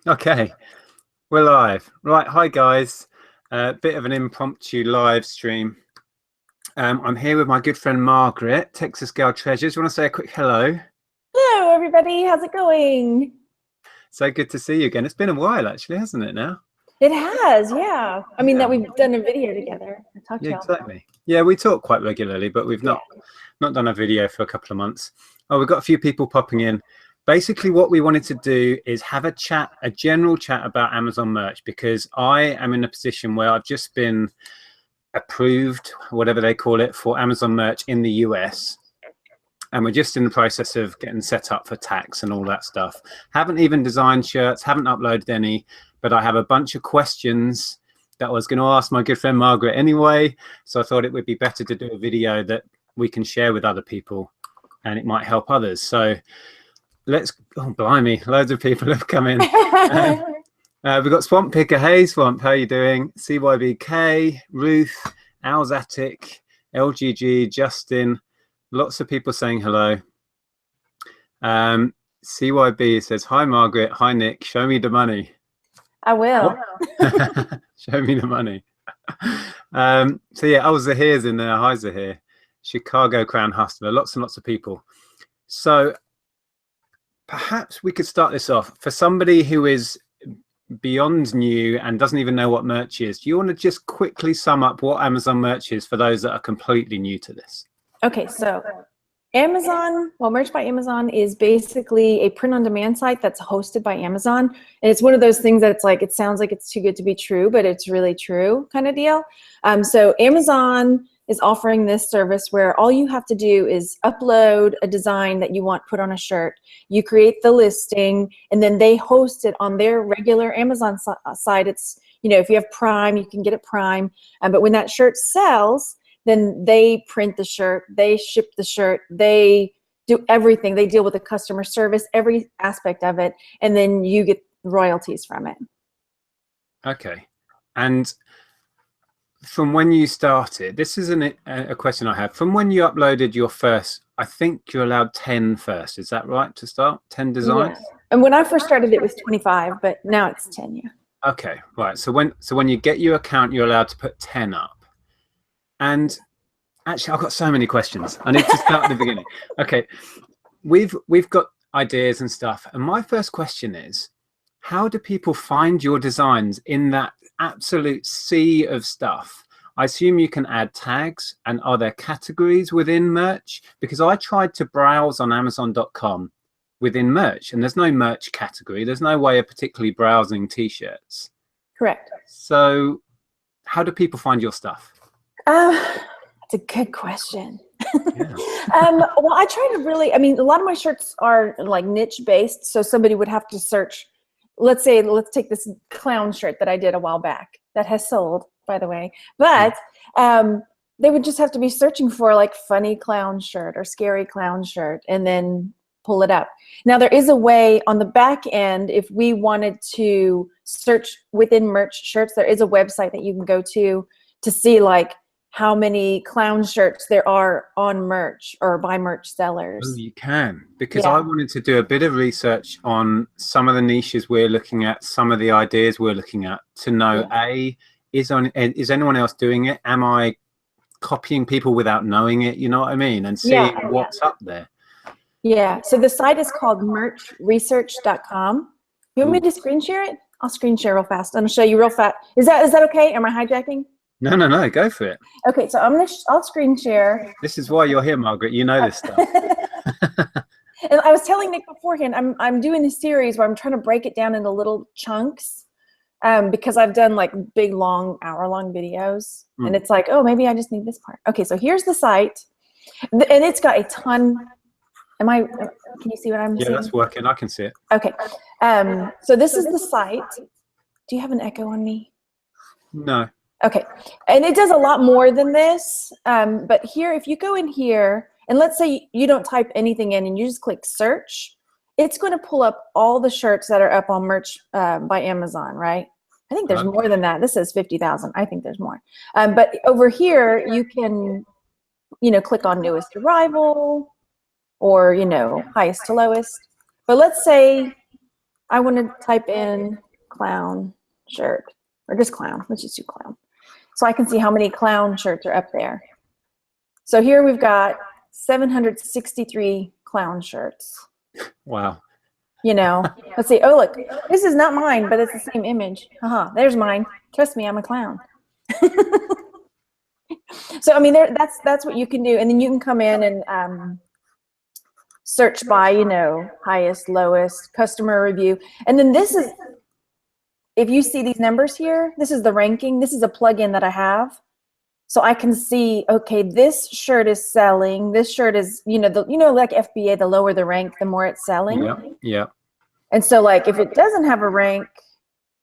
Okay, we're live. Right, hi guys. Bit of an impromptu live stream. I'm here with my good friend Margaret, Texas Girl Treasures. You want to say a quick hello? Hello, everybody. How's it going? So good to see you again. It's been a while, actually, hasn't it now? It has, yeah. I mean, Yeah. that we've done a video together. I talked Yeah, to y'all. exactly. Yeah, we talk quite regularly, but we've not done a video for a couple of months. Oh, we've got a few people popping in. Basically, what we wanted to do is have a chat, a general chat about Amazon merch, because I am in a position where I've just been approved, whatever they call it, for Amazon merch in the US. And we're just in the process of getting set up for tax and all that stuff. Haven't even designed shirts, haven't uploaded any, but I have a bunch of questions that I was going to ask my good friend Margaret anyway. So I thought it would be better to do a video that we can share with other people and it might help others. So let's, oh blimey, loads of people have come in. We've got Swamp Picker. Hey Swamp, how are you doing? CYBK, Ruth, Al's Attic, LGG, Justin, lots of people saying hello. CYB says, hi Margaret, hi Nick, show me the money. I will. Show me the money. So yeah, oh, Zahir's in there. Hi Zahir. Chicago Crown Hustler, lots and lots of people. So perhaps we could start this off for somebody who is beyond new and doesn't even know what merch is. Do you want to just quickly sum up what Amazon merch is for those that are completely new to this? Okay, so Amazon, well, Merch by Amazon is basically a print-on-demand site that's hosted by Amazon. And it's one of those things that's like, it sounds like it's too good to be true, but it's really true kind of deal. So Amazon is offering this service where all you have to do is upload a design that you want put on a shirt. You create the listing, and then they host it on their regular Amazon site. It's, you know, if you have Prime, you can get it Prime. But when that shirt sells, then they print the shirt, they ship the shirt, they do everything. They deal with the customer service, every aspect of it, and then you get royalties from it. Okay. And from when you started, this is a question I have. From when you uploaded your first, I think you're allowed 10 first. Is that right to start? 10 designs? Yeah. And when I first started, it was 25, but now it's 10, yeah. Okay, right. So when you get your account, you're allowed to put 10 up. And actually, I've got so many questions. I need to start at the beginning. Okay, we've got ideas and stuff. And my first question is, how do people find your designs in that absolute sea of stuff? I assume you can add tags, and are there categories within merch? Because I tried to browse on Amazon.com within merch, and there's no merch category. There's no way of particularly browsing t-shirts. Correct. So how do people find your stuff? That's a good question. Yeah. Well, I try to really, I mean, a lot of my shirts are like niche based. So somebody would have to search, let's take this clown shirt that I did a while back that has sold, by the way, but they would just have to be searching for like funny clown shirt or scary clown shirt and then pull it up. Now there is a way on the back end, if we wanted to search within merch shirts, there is a website that you can go to see like how many clown shirts there are on merch or by merch sellers. Oh, you can, because I wanted to do a bit of research on some of the niches we're looking at, some of the ideas we're looking at, to know, is anyone else doing it? Am I copying people without knowing it? You know what I mean? And seeing what's up there. Yeah, so the site is called merchresearch.com. You want me to screen share it? I'll screen share real fast. I'm gonna show you real fast. Is that okay? Am I hijacking? No, go for it. Okay, so I'll screen share. This is why you're here, Margaret. You know this stuff. And I was telling Nick beforehand, I'm doing this series where I'm trying to break it down into little chunks, because I've done like big, long, hour-long videos, and it's like, oh, maybe I just need this part. Okay, so here's the site, and it's got a ton. Can you see what I'm saying? Yeah, that's working. I can see it. Okay, so this is the site. Do you have an echo on me? No. Okay, and it does a lot more than this, but here, if you go in here, and let's say you don't type anything in and you just click search, it's going to pull up all the shirts that are up on Merch by Amazon, right? I think there's more than that. This says 50,000. I think there's more. But over here, you can, click on newest arrival or, highest to lowest. But let's say I want to type in clown shirt, or just clown. Let's just do clown. So I can see how many clown shirts are up there. So here we've got 763 clown shirts. Wow. You know, let's see. Oh, look, this is not mine, but it's the same image. There's mine. Trust me, I'm a clown. So, I mean, that's what you can do. And then you can come in and search by, you know, highest, lowest, customer review. And then this is, if you see these numbers here, this is the ranking. This is a plugin that I have. So I can see, okay, this shirt is selling. This shirt is, you know, like FBA, the lower the rank, the more it's selling. Yeah. Yeah. And so, like, if it doesn't have a rank,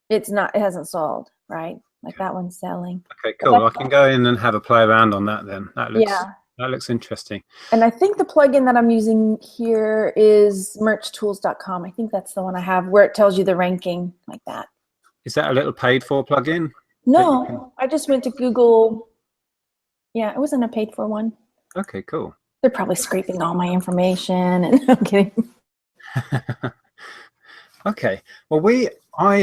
it hasn't sold, right? Like that one's selling. Okay, cool. I can go in and have a play around on that then. That looks interesting. And I think the plugin that I'm using here is merchtools.com. I think that's the one I have where it tells you the ranking like that. Is that a little paid for plugin? No, I just went to Google. Yeah, it wasn't a paid for one. Okay, cool. They're probably scraping all my information and I'm kidding. Okay. Well, I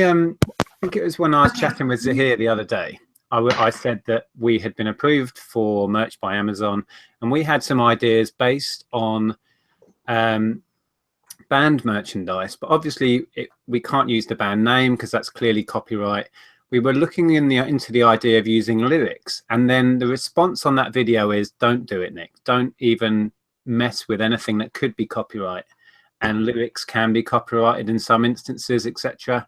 think it was when I was chatting with Zahir the other day. I said that we had been approved for merch by Amazon, and we had some ideas based on band merchandise. But obviously, we can't use the band name because that's clearly copyright. We were looking into the idea of using lyrics, and then the response on that video is, "Don't do it, Nick. Don't even mess with anything that could be copyright." And lyrics can be copyrighted in some instances, etc.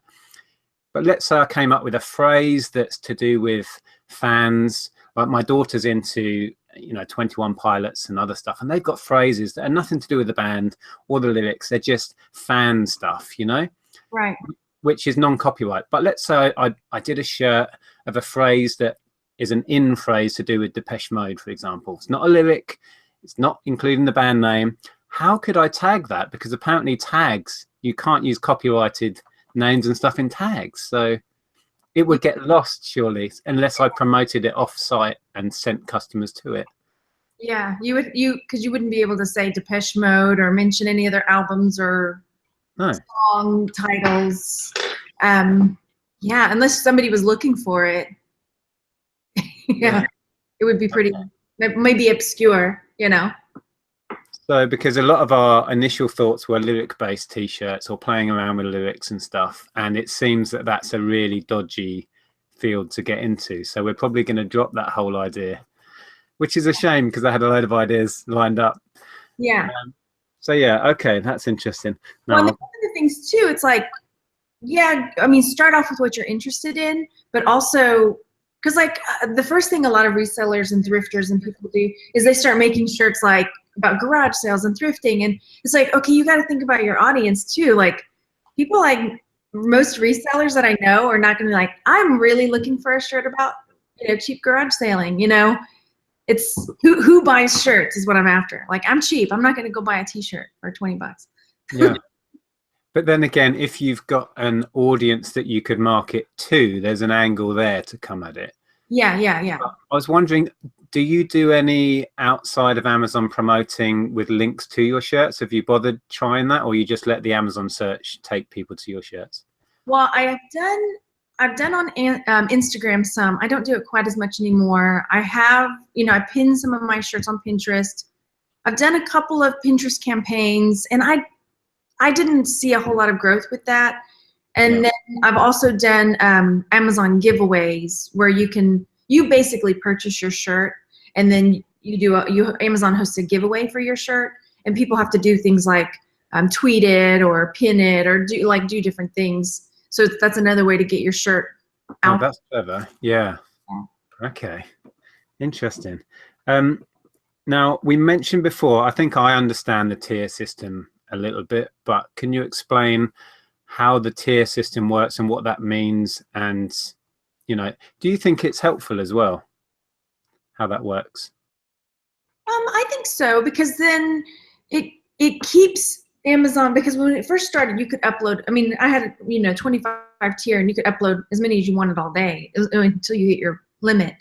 But let's say I came up with a phrase that's to do with fans. Like my daughter's into, you know, 21 Pilots and other stuff, and they've got phrases that are nothing to do with the band or the lyrics. They're just fan stuff, you know? Right. Which is non-copyright. But let's say I did a shirt of a phrase that is an in phrase to do with Depeche Mode, for example. It's not a lyric. It's not including the band name. How could I tag that? Because apparently tags, you can't use copyrighted names and stuff in tags. So it would get lost, surely, unless I promoted it off-site and sent customers to it. Yeah, because you wouldn't be able to say Depeche Mode or mention any other albums or song titles. Yeah, unless somebody was looking for it. Yeah, it would be pretty, maybe obscure, you know. So because a lot of our initial thoughts were lyric-based T-shirts or playing around with lyrics and stuff, and it seems that that's a really dodgy field to get into. So we're probably going to drop that whole idea, which is a shame because I had a load of ideas lined up. Yeah. So yeah, okay, that's interesting. Well, and one of the things too, it's like, yeah, I mean, start off with what you're interested in, but also, because like the first thing a lot of resellers and thrifters and people do is they start making shirts like about garage sales and thrifting, and it's like, okay, you got to think about your audience too. Like people, like most resellers that I know are not going to be like, I'm really looking for a shirt about, you know, cheap garage selling, you know. It's who buys shirts is what I'm after. Like, I'm cheap. I'm not going to go buy a T-shirt for 20 bucks. Yeah. But then again, if you've got an audience that you could market to, there's an angle there to come at it. Yeah, yeah, yeah. But I was wondering, do you do any outside of Amazon promoting with links to your shirts? Have you bothered trying that, or you just let the Amazon search take people to your shirts? Well, I've done on Instagram some. I don't do it quite as much anymore. I have, you know, I pin some of my shirts on Pinterest. I've done a couple of Pinterest campaigns, and I didn't see a whole lot of growth with that. And then I've also done Amazon giveaways where you basically purchase your shirt, and then Amazon hosts a giveaway for your shirt, and people have to do things like tweet it or pin it or do different things. So that's another way to get your shirt out. Oh, that's clever. Yeah. Okay. Interesting. Now, we mentioned before, I think I understand the tier system a little bit, but can you explain how the tier system works and what that means? And, you know, do you think it's helpful as well, how that works? I think so, because then it keeps Amazon, because when it first started, you could upload, I mean, I had, you know, 25 tier, and you could upload as many as you wanted all day until you hit your limit.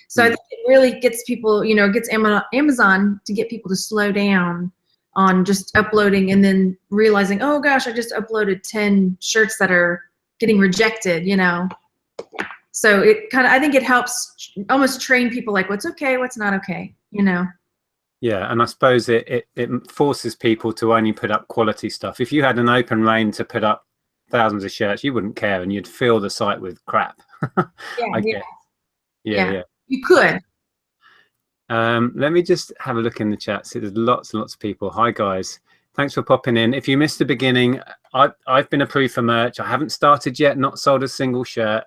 So I think it really gets people, you know, gets Amazon to get people to slow down on just uploading and then realizing, oh gosh, I just uploaded 10 shirts that are getting rejected, you know. So it kind of, I think it helps almost train people like what's okay, what's not okay, you know. Yeah, and I suppose it forces people to only put up quality stuff. If you had an open reign to put up thousands of shirts, you wouldn't care, and you'd fill the site with crap. I guess. Yeah. You could. Let me just have a look in the chat. See, there's lots and lots of people. Hi guys, thanks for popping in. If you missed the beginning, I've been approved for merch. I haven't started yet, not sold a single shirt.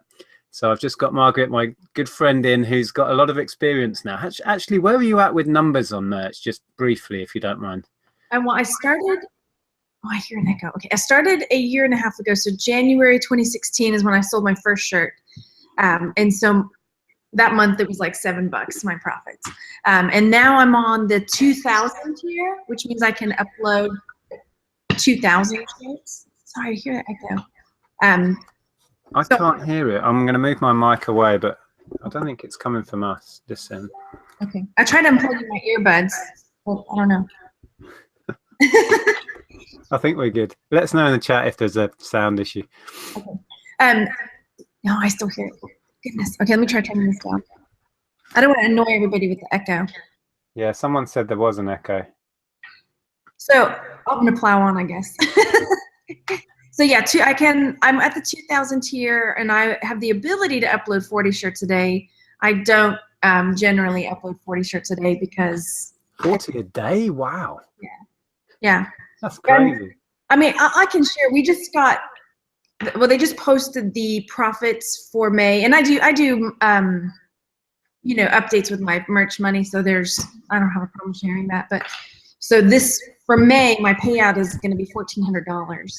So I've just got Margaret, my good friend, in, who's got a lot of experience now. Actually, where are you at with numbers on merch? Just briefly, if you don't mind. Well, I started, oh, I hear an echo. Okay, I started a year and a half ago. So January 2016 is when I sold my first shirt. And so that month it was like $7, my profits. And now I'm on the 2,000 tier, which means I can upload 2,000 shirts. Sorry, I hear that echo. I can't hear it. I'm going to move my mic away, but I don't think it's coming from us this end. Okay. I tried unplugging my earbuds. Well, I don't know. I think we're good. Let us know in the chat if there's a sound issue. Okay. No, I still hear it. Goodness. Okay, let me try turning this down. I don't want to annoy everybody with the echo. Yeah, someone said there was an echo. So I'm going to plow on, I guess. So yeah, I'm at the 2,000 tier, and I have the ability to upload 40 shirts a day. I don't generally upload 40 shirts a day because 40 a day? Wow. Yeah. That's crazy. And, I mean, I can share. We just got, well, they just posted the profits for May, and I do you know, updates with my merch money. So I don't have a problem sharing that. But so for May, my payout is going to be $1,400.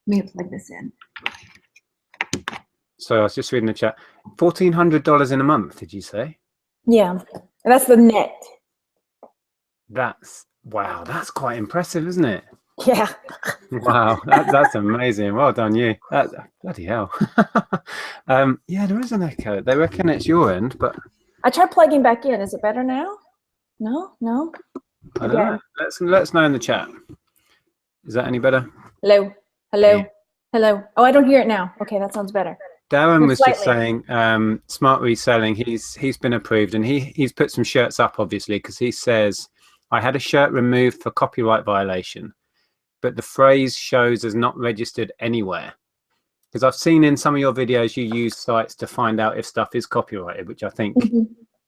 Let me plug this in. So I was just reading the chat. $1,400 in a month, did you say? Yeah, that's the net. Wow, that's quite impressive, isn't it? Yeah. Wow, that's amazing. Well done, you. Bloody hell. Yeah, there is an echo. They reckon it's your end, but I tried plugging back in. Is it better now? No. I don't know. Let us know in the chat. Is that any better? Hello. Oh, I don't hear it now. Okay, that sounds better. Darren was just saying, smart reselling. He's been approved, and he's put some shirts up, obviously, because he says, I had a shirt removed for copyright violation, but the phrase shows as not registered anywhere. Because I've seen in some of your videos you use sites to find out if stuff is copyrighted, which I think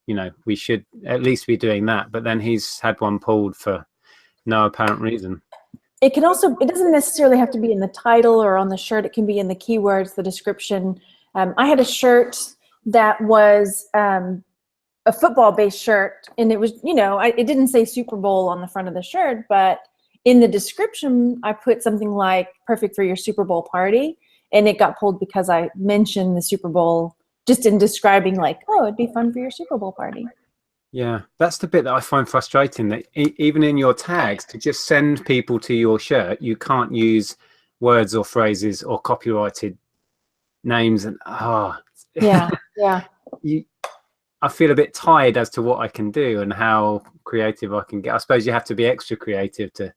you know, we should at least be doing that. But then he's had one pulled for no apparent reason. It doesn't necessarily have to be in the title or on the shirt. It can be in the keywords, the description. I had a shirt that was a football-based shirt, and it was, you know, it didn't say Super Bowl on the front of the shirt, but in the description, I put something like perfect for your Super Bowl party, and it got pulled because I mentioned the Super Bowl just in describing, like, oh, it'd be fun for your Super Bowl party. Yeah, that's the bit that I find frustrating, that even in your tags, to just send people to your shirt, you can't use words or phrases or copyrighted names. And yeah. I feel a bit tired as to what I can do and how creative I can get. I suppose you have to be extra creative to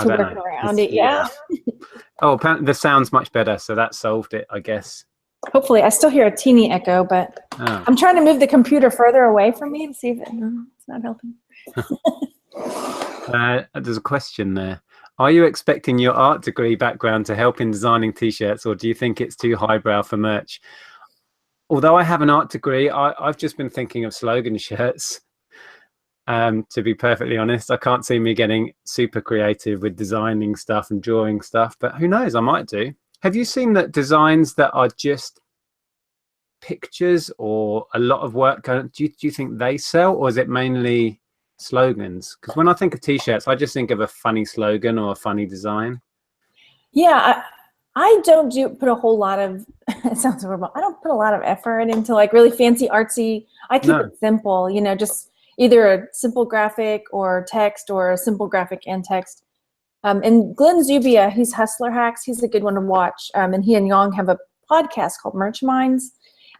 work around it. Yeah. Oh, the sound's much better, so that solved it, I guess. Hopefully. I still hear a teeny echo, but I'm trying to move the computer further away from me to see if it's not helping. There's a question there. Are you expecting your art degree background to help in designing t-shirts, or do you think it's too highbrow for merch? Although I have an art degree, I've just been thinking of slogan shirts. To be perfectly honest, I can't see me getting super creative with designing stuff and drawing stuff, but who knows, I might do. Have you seen that designs that are just pictures or a lot of work going, do you think they sell, or is it mainly slogans? Because when I think of t-shirts, I just think of a funny slogan or a funny design. Yeah, I don't put a whole lot of, it sounds horrible, I don't put a lot of effort into like really fancy artsy. I keep it simple, you know, just either a simple graphic or text, or a simple graphic and text. And Glenn Zubia, he's Hustler Hacks. He's a good one to watch. And he and Yang have a podcast called Merch Minds.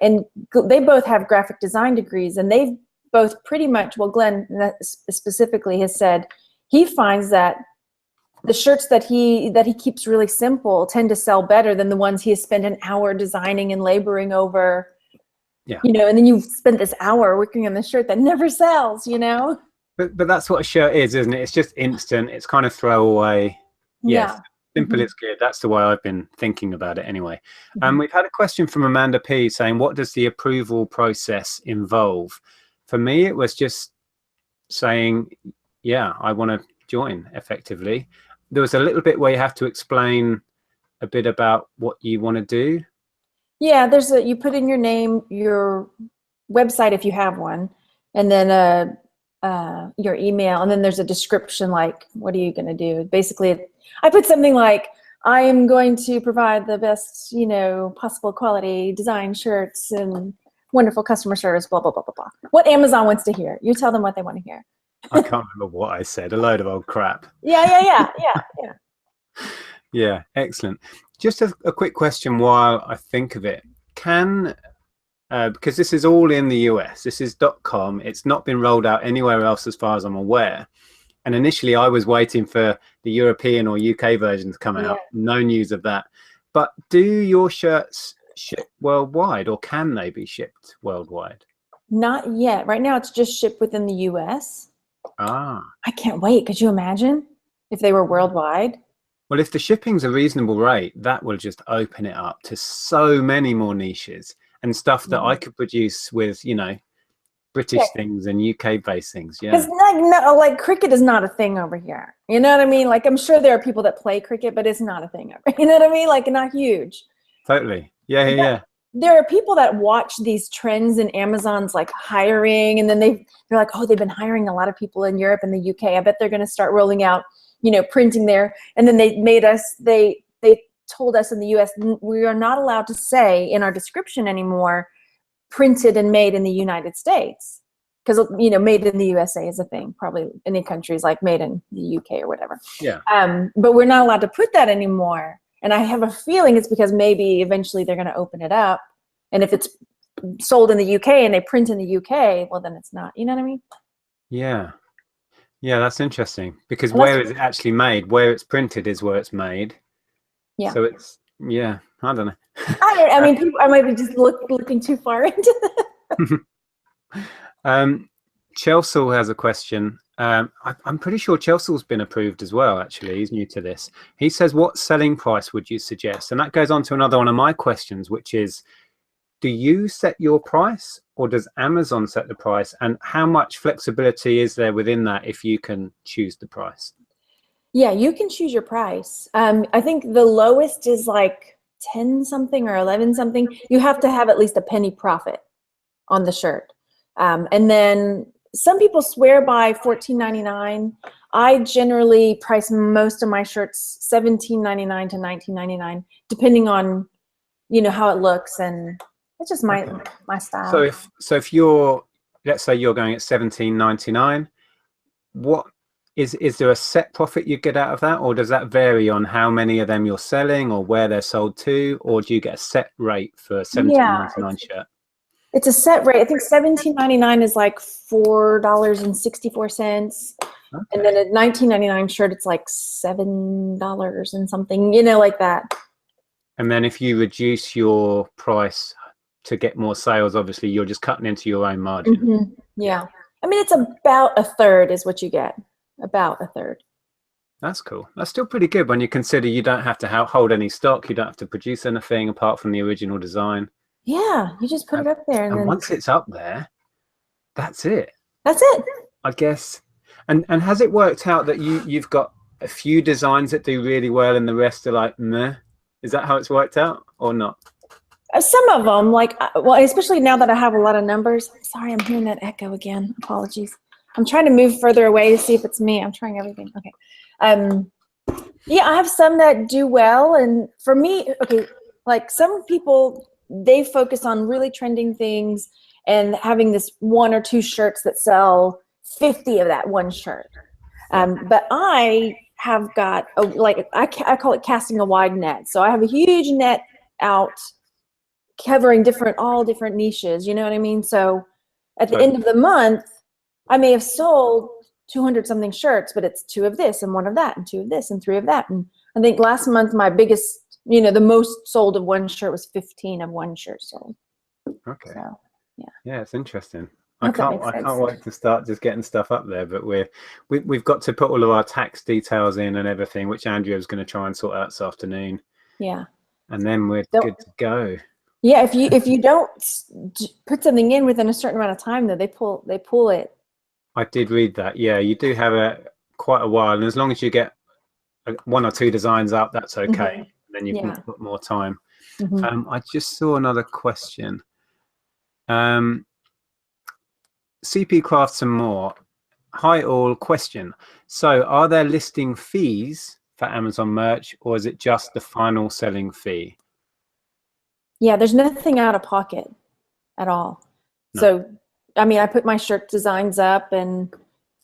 And they both have graphic design degrees. And they've both pretty much, well, Glenn specifically has said he finds that the shirts that he keeps really simple tend to sell better than the ones he has spent an hour designing and laboring over. Yeah. You know, and then you've spent this hour working on the shirt that never sells, you know? But that's what a shirt is, isn't it? It's just instant. It's kind of throwaway. Yes. Yeah. Simple is good. That's the way I've been thinking about it anyway. We've had a question from Amanda P saying, what does the approval process involve? For me, it was just saying, yeah, I want to join effectively. There was a little bit where you have to explain a bit about what you want to do. Yeah, you put in your name, your website if you have one, and then your email, and then there's a description like, what are you going to do? Basically, I put something like, I am going to provide the best, you know, possible quality design shirts and wonderful customer service, blah, blah, blah, blah, blah. What Amazon wants to hear. You tell them what they want to hear. I can't remember what I said. A load of old crap. Yeah. Yeah, excellent. Just a quick question while I think of it. Because this is all in the US, this is .com. It's not been rolled out anywhere else as far as I'm aware. And initially I was waiting for the European or UK version to come out. No news of that. But do your shirts ship worldwide, or can they be shipped worldwide? Not yet. Right now it's just shipped within the US. Ah. I can't wait. Could you imagine if they were worldwide? Well, if the shipping's a reasonable rate, that will just open it up to so many more niches and stuff that I could produce with, you know, British things and UK based things. Yeah. Because like cricket is not a thing over here. You know what I mean? Like, I'm sure there are people that play cricket, but it's not a thing over. You know what I mean? Like, not huge. Totally. Yeah. There are people that watch these trends in Amazon's like hiring, and then they're like, oh, they've been hiring a lot of people in Europe and the UK. I bet they're going to start rolling out, you know, printing there. And then they told us in the US, we are not allowed to say in our description anymore, printed and made in the United States. Because, you know, made in the USA is a thing, probably any countries like made in the UK or whatever. Yeah. But we're not allowed to put that anymore. And I have a feeling it's because maybe eventually they're going to open it up. And if it's sold in the UK and they print in the UK, well, then it's not. You know what I mean? Yeah. Yeah, that's interesting. Because where is it actually made? Where it's printed is where it's made. Yeah. So it's, yeah, I don't know. I mean, I might be just looking too far into that. Chelsea has a question. I'm pretty sure Chelsea's been approved as well, actually. He's new to this. He says, what selling price would you suggest? And that goes on to another one of my questions, which is, do you set your price or does Amazon set the price? And how much flexibility is there within that if you can choose the price? Yeah, you can choose your price. I think the lowest is like 10 something or 11 something. You have to have at least a penny profit on the shirt. And then some people swear by $14.99. I generally price most of my shirts $17.99 to $19.99, depending on, you know, how it looks, and it's just my style. So if you're, let's say you're going at $17.99, what is there a set profit you get out of that, or does that vary on how many of them you're selling or where they're sold to, or do you get a set rate for a $17.99 shirt? It's a set rate. I think $17.99 is like $4.64, and then a $19.99 shirt, it's like $7 and something, you know, like that. And then if you reduce your price to get more sales, obviously you're just cutting into your own margin. Yeah, I mean, it's about a third is what you get. About a third. That's cool. That's still pretty good when you consider you don't have to hold any stock. You don't have to produce anything apart from the original design. Yeah, you just put it up there, and then once it's up there, that's it. That's it, I guess. And has it worked out that you've got a few designs that do really well and the rest are like meh? Is that how it's worked out or not? Some of them, like, well, especially now that I have a lot of numbers. Sorry, I'm hearing that echo again. Apologies. I'm trying to move further away to see if it's me. I'm trying everything. Okay. Yeah, I have some that do well. And for me, okay, like some people, they focus on really trending things and having this 1 or 2 shirts that sell 50 of that one shirt. But I have got, I call it casting a wide net. So I have a huge net out covering all different niches. You know what I mean? So At the end of the month, I may have sold 200 something shirts, but it's 2 of this and 1 of that and 2 of this and 3 of that. And I think last month my biggest, the most sold of one shirt was 15 of one shirt sold. Okay. So, yeah. Yeah, it's interesting. I I can't wait to start just getting stuff up there, but we've got to put all of our tax details in and everything, which Andrea's going to try and sort out this afternoon. Yeah. And then we're good to go. Yeah, if you don't put something in within a certain amount of time, though, they pull it. I did read that. Yeah, you do have quite a while, and as long as you get 1 or 2 designs up, that's okay. Mm-hmm. Then you can put more time. Mm-hmm. I just saw another question. CP Crafts and More. Hi all, question. So are there listing fees for Amazon merch, or is it just the final selling fee? Yeah, there's nothing out of pocket at all. No. So, I mean, I put my shirt designs up, and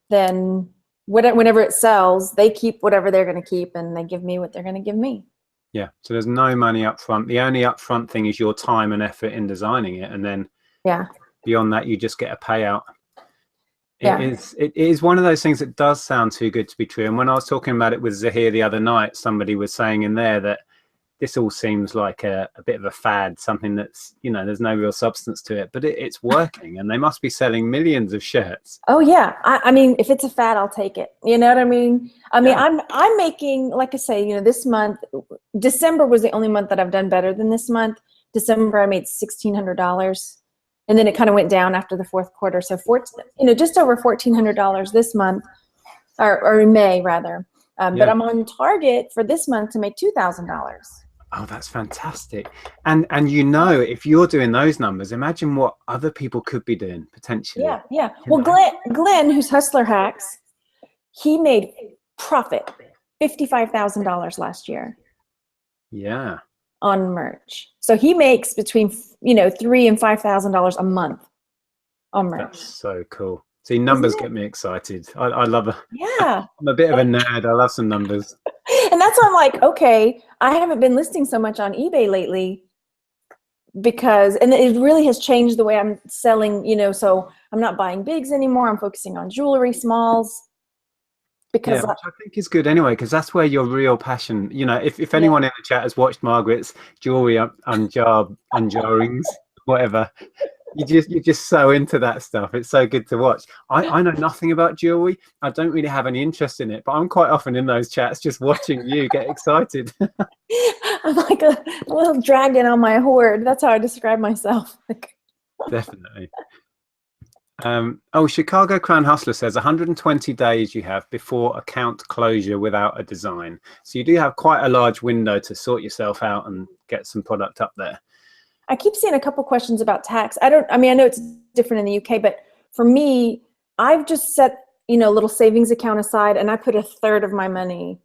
then whenever it sells, they keep whatever they're going to keep, and they give me what they're going to give me. Yeah, so there's no money up front. The only upfront thing is your time and effort in designing it, and then beyond that, you just get a payout. It is one of those things that does sound too good to be true. And when I was talking about it with Zahir the other night, somebody was saying in there that this all seems like a bit of a fad, something that's, there's no real substance to it, but it's working, and they must be selling millions of shirts. Oh yeah. I mean, if it's a fad, I'll take it. You know what I mean? I'm making, like I say, this month, December was the only month that I've done better than this month. December, I made $1,600. And then it kind of went down after the 4th quarter. So, just over $1,400 this month, or in May rather. But I'm on target for this month to make $2,000. Oh, that's fantastic. And if you're doing those numbers, imagine what other people could be doing potentially. Yeah. Well, Glenn, who's Hustler Hacks, he made profit $55,000 last year. Yeah. On merch. So he makes between $3,000 and $5,000 a month on merch. That's so cool. See, numbers get me excited. I love it. Yeah. I'm a bit of a nerd. I love some numbers. And that's why I'm like, okay, I haven't been listing so much on eBay lately because it really has changed the way I'm selling, so I'm not buying bigs anymore. I'm focusing on jewelry, smalls. Because which I think is good anyway, because that's where your real passion, if anyone in the chat has watched Margaret's jewelry unjarrings, whatever, you're just so into that stuff. It's so good to watch. I know nothing about jewelry. I don't really have any interest in it, but I'm quite often in those chats just watching you get excited. I'm like a little dragon on my hoard. That's how I describe myself. Definitely. Chicago Crown Hustler says 120 days you have before account closure without a design. So you do have quite a large window to sort yourself out and get some product up there. I keep seeing a couple questions about tax. I know it's different in the UK, but for me, I've just set, a little savings account aside, and I put 1/3 of my money,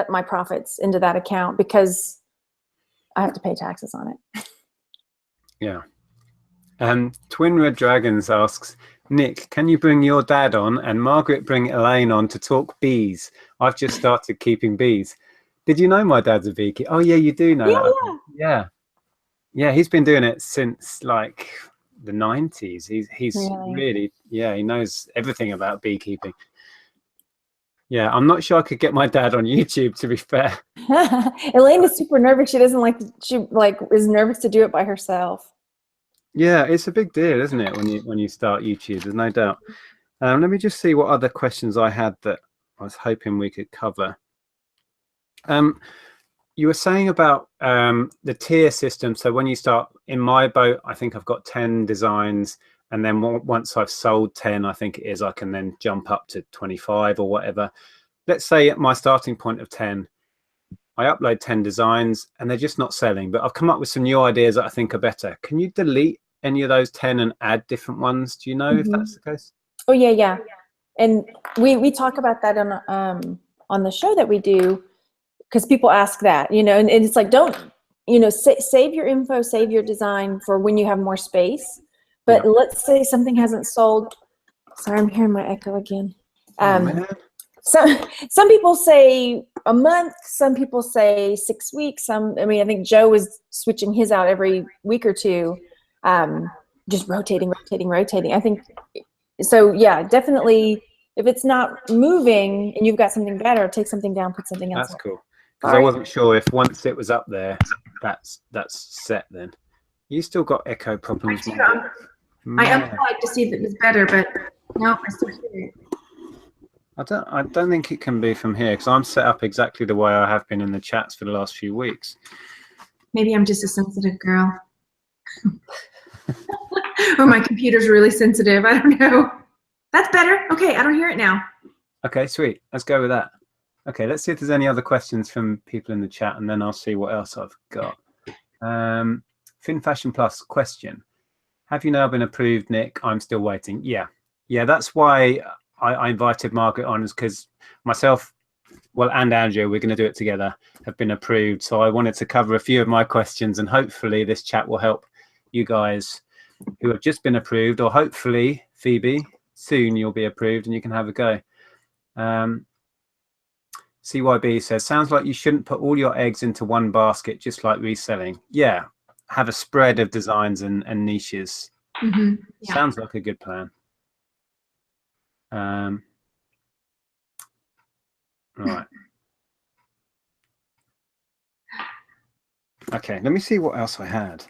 my profits, into that account because I have to pay taxes on it. Yeah. Twin Red Dragons asks, Nick, can you bring your dad on and Margaret bring Elaine on to talk bees? I've just started keeping bees. Did you know my dad's a beekeeper? Oh yeah, you do know that. Yeah, he's been doing it since like the 90s. He's really, he knows everything about beekeeping. Yeah, I'm not sure I could get my dad on YouTube, to be fair. Elaine is super nervous. She is nervous to do it by herself. Yeah, it's a big deal, isn't it, when you start YouTube? There's no doubt. Let me just see what other questions I had that I was hoping we could cover. You were saying about the tier system. So when you start, in my boat, I think I've got 10 designs, and then once I've sold 10, I think it is, I can then jump up to 25 or whatever. Let's say at my starting point of 10, I upload 10 designs and they're just not selling, but I've come up with some new ideas that I think are better. Can you delete any of those 10 and add different ones? Do you know if that's the case? Oh yeah. And we talk about that on the show that we do, because people ask that, and it's like, don't, save your info, save your design for when you have more space. But let's say something hasn't sold. Sorry, I'm hearing my echo again. Some people say a month, some people say 6 weeks. I think Joe was switching his out every week or two. just rotating. I think, so yeah, definitely, if it's not moving and you've got something better, take something down, put something else That's up. cool. Because I wasn't sure if once it was up there, that's set then. You still got echo problems. I unplugged to see if it was better, but no, I still hear it. I don't think it can be from here because I'm set up exactly the way I have been in the chats for the last few weeks. Maybe I'm just a sensitive girl. Or my computer's really sensitive. I don't know. That's better. Okay, I don't hear it now. Okay, sweet. Let's go with that. Okay, let's see if there's any other questions from people in the chat, and then I'll see what else I've got. Fin Fashion Plus question. Have you now been approved, Nick? I'm still waiting. Yeah, that's why I invited Margaret on, is because myself, and Andrew, we're going to do it together, have been approved. So I wanted to cover a few of my questions, and hopefully this chat will help you guys who have just been approved, or hopefully, Phoebe, soon you'll be approved and you can have a go. CYB says, sounds like you shouldn't put all your eggs into one basket, just like reselling. Yeah, have a spread of designs and niches. Mm-hmm. Yeah. Sounds like a good plan. Right. Okay, let me see what else I had.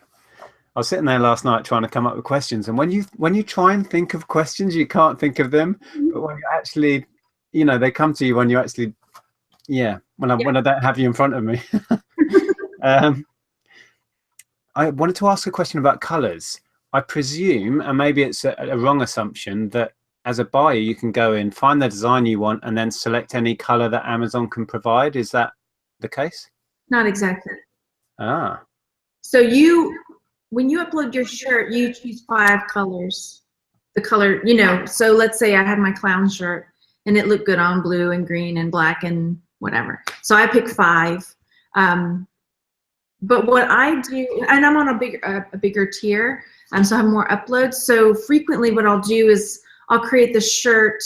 I was sitting there last night trying to come up with questions, and when you try and think of questions, you can't think of them. But when you actually, they come to you when you actually, when I don't have you in front of me. I wanted to ask a question about colors. I presume, and maybe it's a wrong assumption, that as a buyer, you can go in, find the design you want, and then select any color that Amazon can provide. Is that the case? Not exactly. Ah. So when you upload your shirt, you choose 5 colors. The color, so let's say I had my clown shirt and it looked good on blue and green and black and whatever. So I pick 5. But what I do, and I'm on a bigger tier, so I have more uploads. So frequently what I'll do is I'll create the shirt.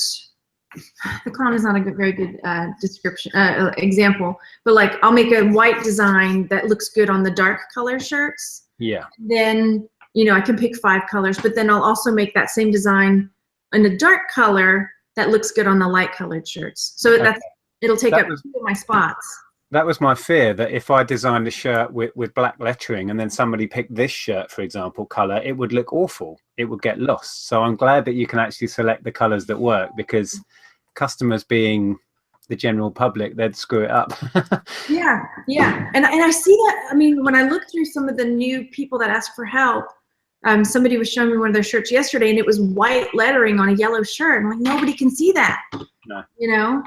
The clown is not a very good description example, but like I'll make a white design that looks good on the dark color shirts. Yeah. Then, I can pick 5 colors, but then I'll also make that same design in a dark color that looks good on the light colored shirts. So it'll take up 2 of my spots. That was my fear, that if I designed a shirt with black lettering and then somebody picked this shirt, for example, color, it would look awful. It would get lost. So I'm glad that you can actually select the colors that work, because customers being the general public, they'd screw it up. Yeah. And I see that. I mean, when I look through some of the new people that ask for help, somebody was showing me one of their shirts yesterday, and it was white lettering on a yellow shirt. I'm like, nobody can see that. No.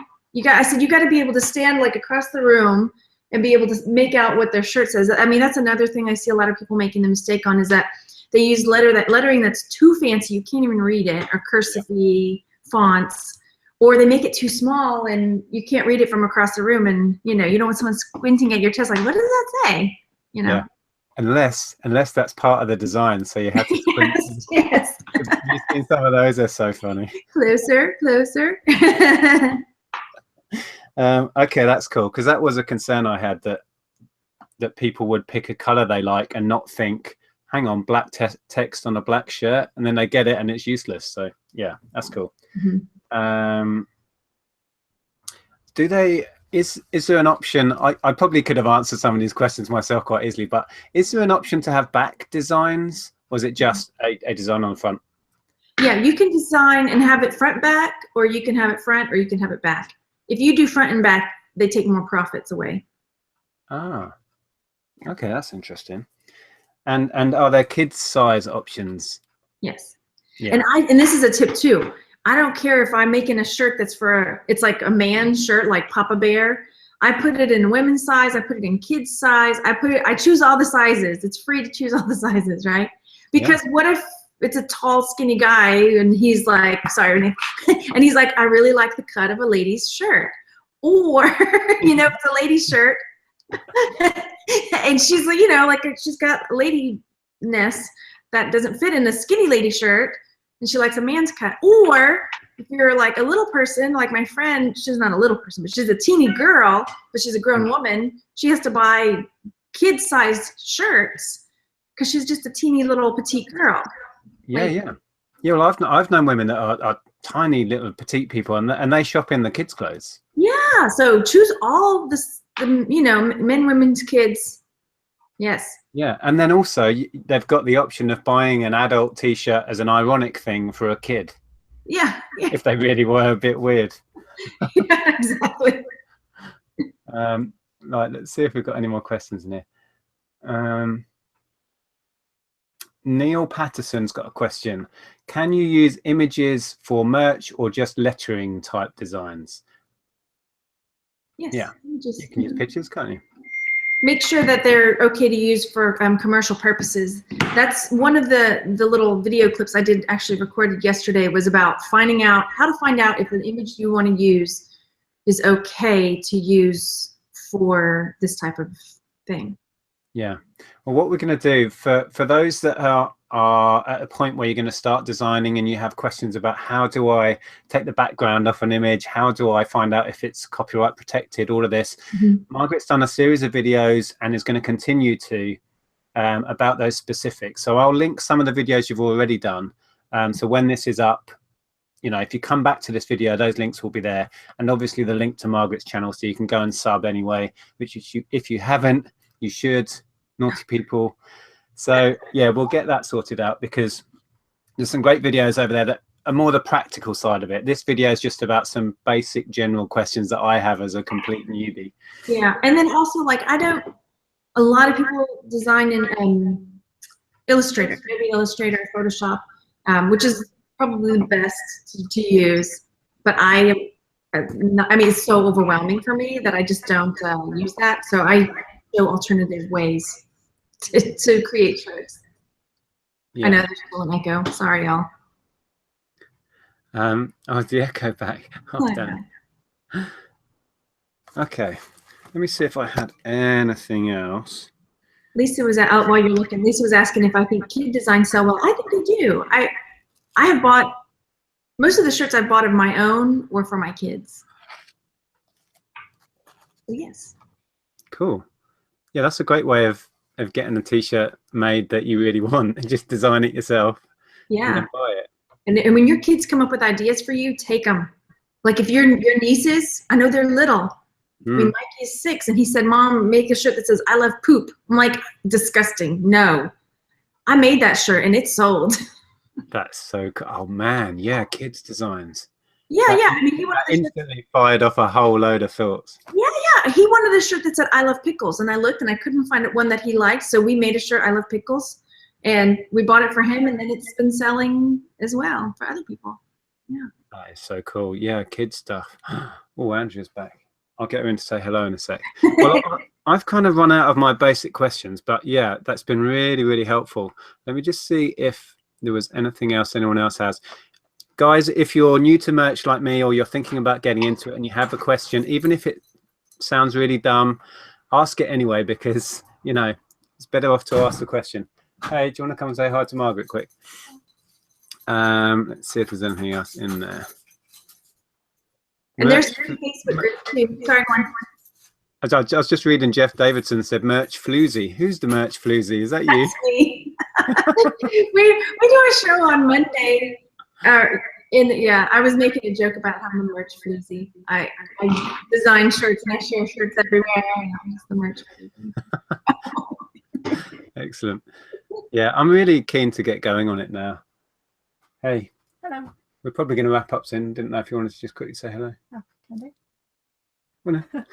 I said, you got to be able to stand like across the room and be able to make out what their shirt says. I mean, that's another thing I see a lot of people making the mistake on, is that they use lettering that's too fancy, you can't even read it, or cursive-y fonts, or they make it too small and you can't read it from across the room, and you don't want someone squinting at your chest like, what does that say? Yeah. Unless that's part of the design, so you have to squint. Yes. You've seen some of those, are so funny. Closer. Okay, that's cool, because that was a concern I had, that people would pick a color they like and not think, hang on, black text on a black shirt, and then they get it and it's useless. So yeah, that's cool. Mm-hmm. Is there an option? I probably could have answered some of these questions myself quite easily, but is there an option to have back designs, or is it just a design on the front? Yeah, you can design and have it front back, or you can have it front, or you can have it back. If you do front and back, they take more profits away. Ah, okay, that's interesting. And are there kids size options? Yes. Yeah. And this is a tip too. I don't care if I'm making a shirt that's it's like a man's shirt, like Papa Bear. I put it in women's size. I put it in kids size. I choose all the sizes. It's free to choose all the sizes, right? Because what if it's a tall, skinny guy and he's like, sorry, and he's like, I really like the cut of a lady's shirt. Or, it's a lady's shirt and she's like, like she's got ladiness that doesn't fit in a skinny lady shirt, and she likes a man's cut. Or if you're like a little person, like my friend, she's not a little person, but she's a teeny girl, but she's a grown woman. She has to buy kid-sized shirts because she's just a teeny little petite girl. Yeah, Like, yeah. Yeah, well, I've known women that are tiny little petite people, and they shop in the kids' clothes. yeah, so choose all this, you know, men, women's, kids. Yes. Yeah, and then also they've got the option of buying an adult T-shirt as an ironic thing for a kid. Yeah, yeah, If they really were a bit weird. yeah, exactly. Right, let's see if we've got any more questions in here. Neil Patterson's got a question. Can you use images for merch or just lettering type designs? Yes. Yeah, Just, you can use pictures, can't you? make sure that they're okay to use for commercial purposes. That's one of the little video clips I did actually recorded yesterday, was about finding out how to find out if an image you want to use is okay to use for this type of thing. Yeah. Well, what we're going to do for those that are at a point where you're going to start designing and you have questions about how do I take the background off an image, how do I find out if it's copyright protected, all of this. Margaret's done a series of videos and is going to continue to about those specifics. So I'll link some of the videos you've already done. So when this is up, you know, if you come back to this video, those links will be there, and obviously the link to Margaret's channel, so you can go and sub anyway, which if you haven't, you should. Naughty people. So yeah, we'll get that sorted out, because there's some great videos over there that are more the practical side of it. This video is just about some basic general questions that I have as a complete newbie. Yeah, and then also, like, a lot of people design in Illustrator, Adobe Illustrator, Photoshop, which is probably the best to use. But I mean, it's so overwhelming for me that I just don't use that. So I show alternative ways to create shirts. Yeah. I know there's still an echo. Sorry, y'all. Oh, the echo back. Oh, damn. Okay, let me see if I had anything else. Lisa was out while you're looking. Lisa was asking if I think kid designs sell well. I think they do. I have bought most of the shirts I bought of my own were for my kids. So yes. Cool. Yeah, that's a great way of getting a T-shirt made that you really want, and just design it yourself. Yeah. And then buy it. And when your kids come up with ideas for you, take them. Like if your nieces, I know they're little. I mean, Mikey is 6, and he said, "Mom, make a shirt that says I love poop." I'm like, disgusting. No. I made that shirt and it sold. That's so cool. Oh man, yeah, kids designs. Yeah, yeah. I mean, he wanted instantly fired off a whole load of thoughts. Yeah. He wanted a shirt that said I love pickles, and I looked and I couldn't find one that he liked, so we made a shirt I love pickles, and we bought it for him, and then it's been selling as well for other people. Yeah. That is so cool. Yeah, kids stuff. Oh, Andrea's back. I'll get her in to say hello in a sec. Well, I've kind of run out of my basic questions, but yeah, that's been really, really helpful. Let me just see if there was anything else anyone else has. Guys, if you're new to merch like me, or you're thinking about getting into it and you have a question, even if it sounds really dumb, ask it anyway, because, you know, it's better off to ask the question. Hey, do you want to come and say hi to Margaret quick? Let's see if there's anything else in there. And there's Facebook group too. Sorry, one. I was just reading Jeff Davidson said merch floozy. Who's the merch floozy? Is that you? That's me. we do a show on Monday. I was making a joke about how I'm a merch floozy. I design shirts and I share shirts everywhere, and I'm just the merch floozy. Excellent. Yeah, I'm really keen to get going on it now. Hey. Hello. We're probably going to wrap up soon. Didn't know if you wanted to just quickly say hello. Oh, can I do? Well, no.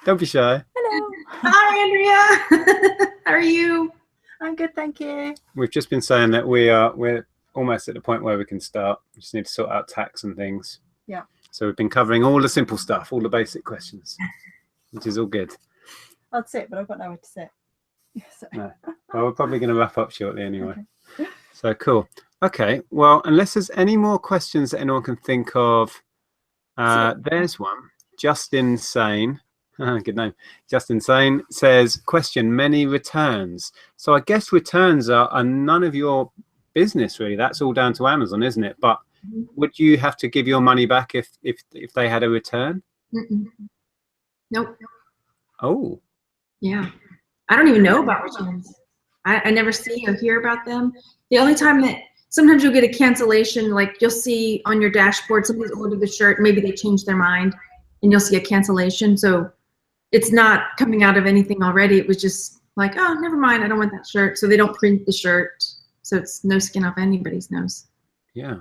Don't be shy. Hello. Hi, Andrea. How are you? I'm good, thank you. We've just been saying that we're almost at the point where we can start. We just need to sort out tax and things. Yeah. So we've been covering all the simple stuff, all the basic questions, which is all good. I'd sit, but I've got nowhere to sit. So. No. Well, we're probably going to wrap up shortly anyway. Okay. So cool. Okay. Well, unless there's any more questions that anyone can think of, there's one. Justin Sane. Good name. Justin Sane says, question, many returns. So I guess returns are none of your business, really. That's all down to Amazon, isn't it? But would you have to give your money back if they had a return? Nope. Oh. Yeah. I don't even know about returns. I never see or hear about them. The only time that sometimes you'll get a cancellation. Like you'll see on your dashboard, somebody's ordered the shirt, maybe they changed their mind, and you'll see a cancellation. So it's not coming out of anything already. It was just like, oh, never mind, I don't want that shirt. So they don't print the shirt. So it's no skin off anybody's nose. Yeah.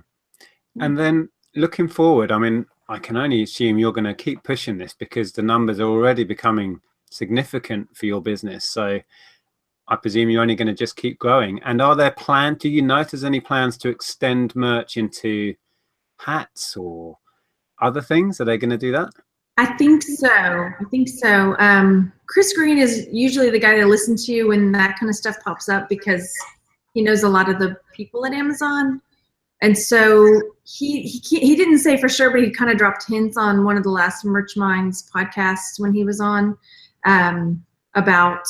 And then looking forward, I mean, I can only assume you're going to keep pushing this because the numbers are already becoming significant for your business. So I presume you're only going to just keep growing. And are there plans, do you know if there's any plans to extend merch into hats or other things? Are they going to do that? I think so. I think so. Chris Green is usually the guy to listen to when that kind of stuff pops up because he knows a lot of the people at Amazon. And so he didn't say for sure, but he kind of dropped hints on one of the last Merch Minds podcasts when he was on about,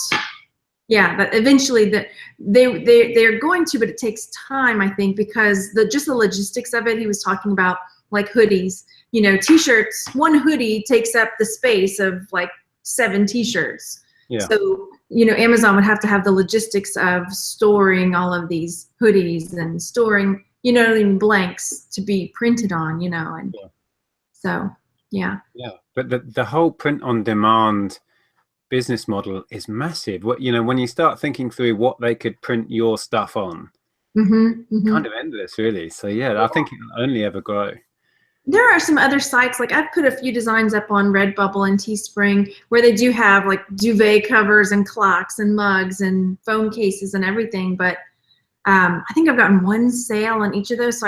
yeah, that eventually that they're going to, but it takes time, I think, because just the logistics of it. He was talking about like hoodies, you know, t-shirts. One hoodie takes up the space of like 7 t-shirts. Yeah. So, you know, Amazon would have to have the logistics of storing all of these hoodies and storing, you know, even blanks to be printed on, you know, and so, yeah. Yeah, but the whole print on demand business model is massive. What, you know, when you start thinking through what they could print your stuff on, kind of endless, really. So yeah, I think it will only ever grow. There are some other sites, like I've put a few designs up on Redbubble and Teespring where they do have like duvet covers and clocks and mugs and phone cases and everything. But I think I've gotten 1 sale on each of those. So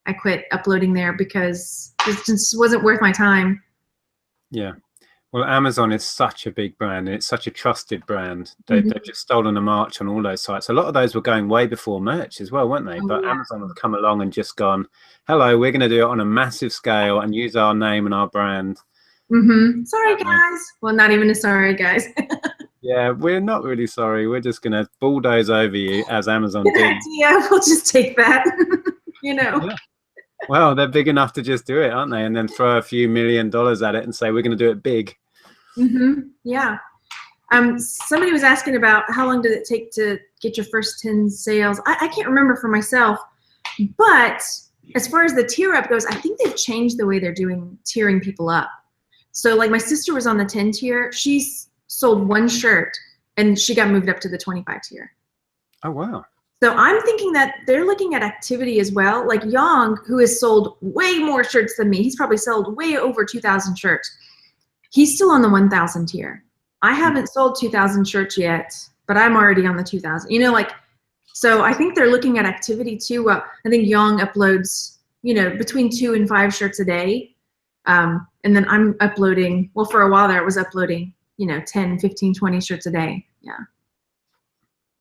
I quit uploading there because it just wasn't worth my time. Yeah. Well, Amazon is such a big brand and it's such a trusted brand. They've just stolen a march on all those sites. A lot of those were going way before merch as well, weren't they? But Amazon have come along and just gone, hello, we're going to do it on a massive scale and use our name and our brand. Sorry, guys. Well, not even a sorry, guys. Yeah, we're not really sorry. We're just going to bulldoze over you as Amazon did. Yeah, we'll just take that, you know. Yeah. Well, they're big enough to just do it, aren't they? And then throw a few $1 million at it and say, we're going to do it big. Yeah. Somebody was asking about how long did it take to get your first 10 sales? I can't remember for myself, but as far as the tier up goes, I think they've changed the way they're doing tiering people up. So like my sister was on the 10 tier. She's sold 1 shirt and she got moved up to the 25 tier. Oh, wow. So I'm thinking that they're looking at activity as well. Like Yang, who has sold way more shirts than me, he's probably sold way over 2,000 shirts. He's still on the 1,000 tier. I haven't sold 2,000 shirts yet, but I'm already on the 2,000. You know, like, so I think they're looking at activity too. I think Yang uploads, you know, between 2 and 5 shirts a day. And then I'm uploading, well, for a while there, I was uploading, you know, 10, 15, 20 shirts a day. Yeah.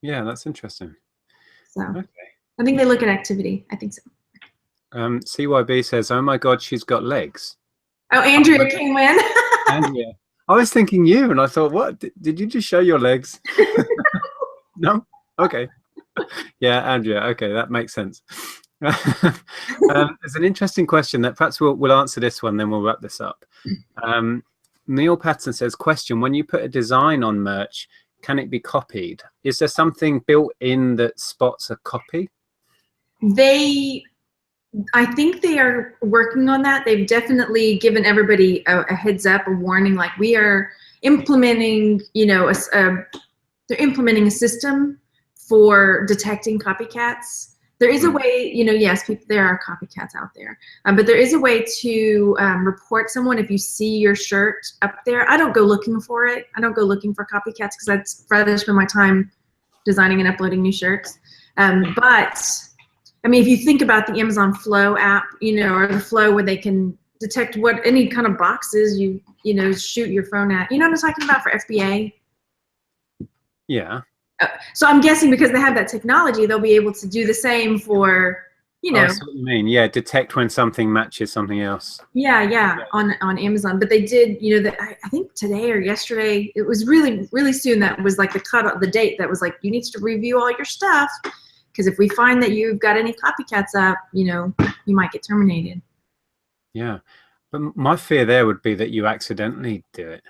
Yeah, that's interesting. So I think they look at activity. I think so. CYB says, oh my God, she's got legs. Oh, Andrea came in. Andrea. I was thinking you, and I thought, what? Did you just show your legs? No? Okay. Yeah, Andrea. Okay, that makes sense. There's an interesting question that perhaps we'll answer this one, then we'll wrap this up. Neil Patton says, question, when you put a design on merch, can it be copied? Is there something built in that spots a copy? I think they are working on that. They've definitely given everybody a heads up, a warning, like we are implementing, you know, they're implementing a system for detecting copycats. There is a way, you know, yes, there are copycats out there, but there is a way to report someone if you see your shirt up there. I don't go looking for it. I don't go looking for copycats because I'd rather spend my time designing and uploading new shirts. But I mean, if you think about the Amazon Flow app, you know, or the Flow where they can detect what any kind of boxes you know, shoot your phone at. You know what I'm talking about for FBA? Yeah. So I'm guessing because they have that technology, they'll be able to do the same for, you know. I see what you mean. Yeah, detect when something matches something else. Yeah. On Amazon. But they did, you know, I think today or yesterday, it was really, really soon that was like the date that was like, you need to review all your stuff. Because if we find that you've got any copycats up, you know, you might get terminated. Yeah. But my fear there would be that you accidentally do it.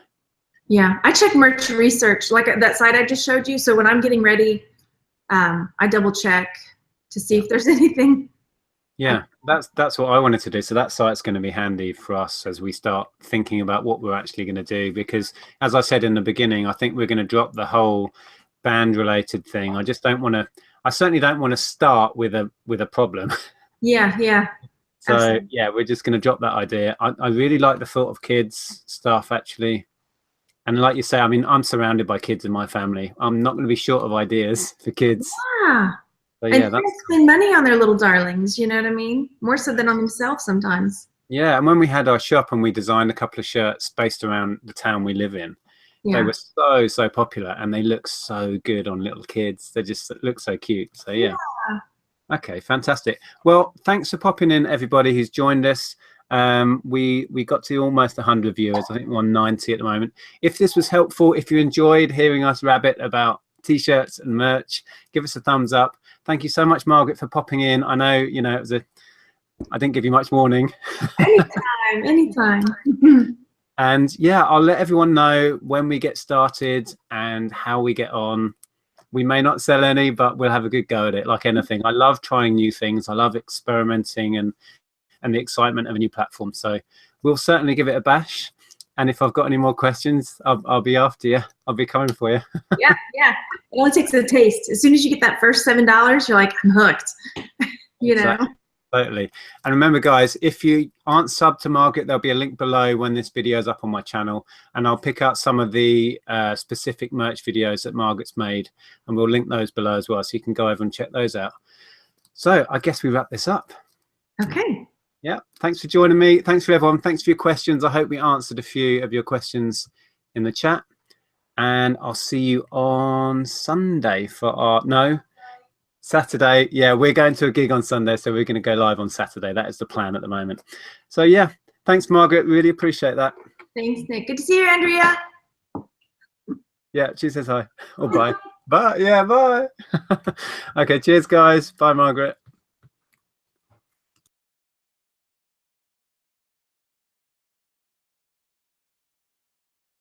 Yeah, I check merch research, like that site I just showed you. So when I'm getting ready, I double check to see if there's anything. Yeah, that's what I wanted to do. So that site's going to be handy for us as we start thinking about what we're actually going to do, because as I said in the beginning, I think we're going to drop the whole band related thing. I just don't want to, I certainly don't want to start with a problem. Yeah. So Absolutely. yeah, we're just going to drop that idea. I really like the thought of kids stuff actually. And like you say, I mean, I'm surrounded by kids in my family. I'm not going to be short of ideas for kids. Yeah. So And yeah, parents spend money on their little darlings, you know what I mean? More so than on themselves sometimes. yeah. And when we had our shop and we designed a couple of shirts based around the town we live in, they Yeah. were so popular and they look so good on little kids. They just look so cute. So yeah. Okay, fantastic. Well, thanks for popping in, everybody who's joined us. We got to almost 100 viewers. I think we're on 90 at the moment. If this was helpful, if you enjoyed hearing us rabbit about t-shirts and merch, give us a thumbs up. Thank you so much, Margaret, for popping in. I know, you know, I didn't give you much warning. Anytime. And yeah, I'll let everyone know when we get started and how we get on. We may not sell any, but we'll have a good go at it. Like anything, I love trying new things. I love experimenting and the excitement of a new platform. So we'll certainly give it a bash. And if I've got any more questions, I'll be after you. I'll be coming for you. Yeah. It only takes a taste. As soon as you get that first $7, you're like, I'm hooked. You know? Exactly. Totally. And remember, guys, if you aren't subbed to Margaret, there'll be a link below when this video is up on my channel, and I'll pick out some of the specific merch videos that Margaret's made, and we'll link those below as well, so you can go over and check those out. So I guess we wrap this up. Okay. Yeah. Thanks for joining me. Thanks for everyone. Thanks for your questions. I hope we answered a few of your questions in the chat, and I'll see you on Sunday for our Saturday. Yeah, we're going to a gig on Sunday, so we're going to go live on Saturday. That is the plan at the moment. So yeah, thanks, Margaret. Really appreciate that. Thanks, Nick. Good to see you, Andrea. Yeah, she says hi. Oh, bye. Bye. Yeah, bye. Okay, cheers, guys. Bye, Margaret.